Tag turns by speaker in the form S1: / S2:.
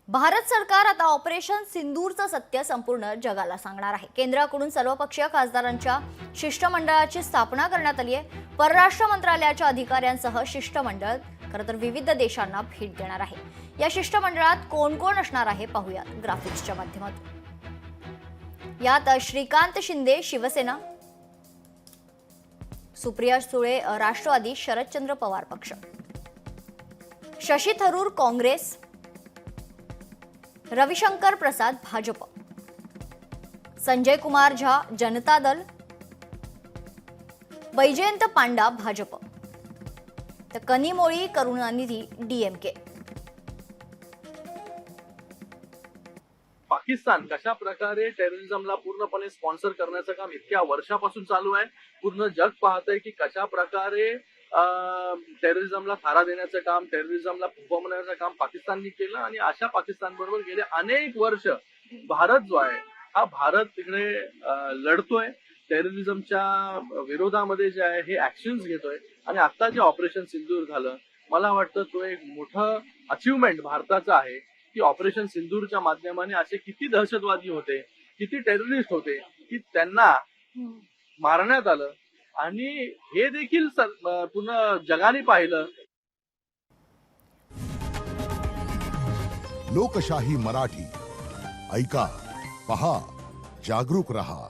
S1: भारत सरकार आता ऑपरेशन सिंदूरचं सत्य संपूर्ण जगाला सांगणार आहे। केंद्राकडून सर्वपक्षीय खासदारांच्या शिष्टमंडळाची स्थापना करण्यात आली आहे। परराष्ट्र मंत्रालयाच्या अधिकाऱ्यांसह शिष्टमंडळ खरं तर विविध देशांना भेट देणार आहे। या शिष्टमंडळात कोण कोण असणार आहे पाहूयात ग्राफिक्सच्या माध्यमातून। यात श्रीकांत शिंदे शिवसेना, सुप्रिया सुळे राष्ट्रवादी, शरदचंद्र पवार पक्ष, शशी थरूर काँग्रेस, रविशंकर प्रसाद भाजप, संजय कुमार झा जनता दल, बैजयंत पांडा भाजप, तर कनिमोळी करुणानिधी डीएमके।
S2: पाकिस्तान कशा प्रकारे टेररिझमला पूर्णपणे स्पॉन्सर करण्याचं काम इतक्या वर्षापासून चालू आहे। पूर्ण जग पाहतंय की कशा प्रकारे टेररिझमला थारा देण्याचं काम, टेररिझमला फुगवण्याचं काम पाकिस्तानने केलं। आणि अशा पाकिस्तान बरोबर गेले अनेक वर्ष भारत जो आहे हा भारत तिकडे लढतोय, टेररिझमच्या विरोधामध्ये जे आहे हे ऍक्शन्स घेतोय। आणि आता जे ऑपरेशन सिंदूर झालं, मला वाटतं तो एक मोठं अचीवमेंट भारताचं आहे की ऑपरेशन सिंदूरच्या माध्यमाने असे किती दहशतवादी होते, किती टेररिस्ट होते की त्यांना मारण्यात आलं। आणि हे देखील पूर्ण जगाने पाहिलं।
S3: लोकशाही मराठी ऐका, पहा, जागरूक रहा।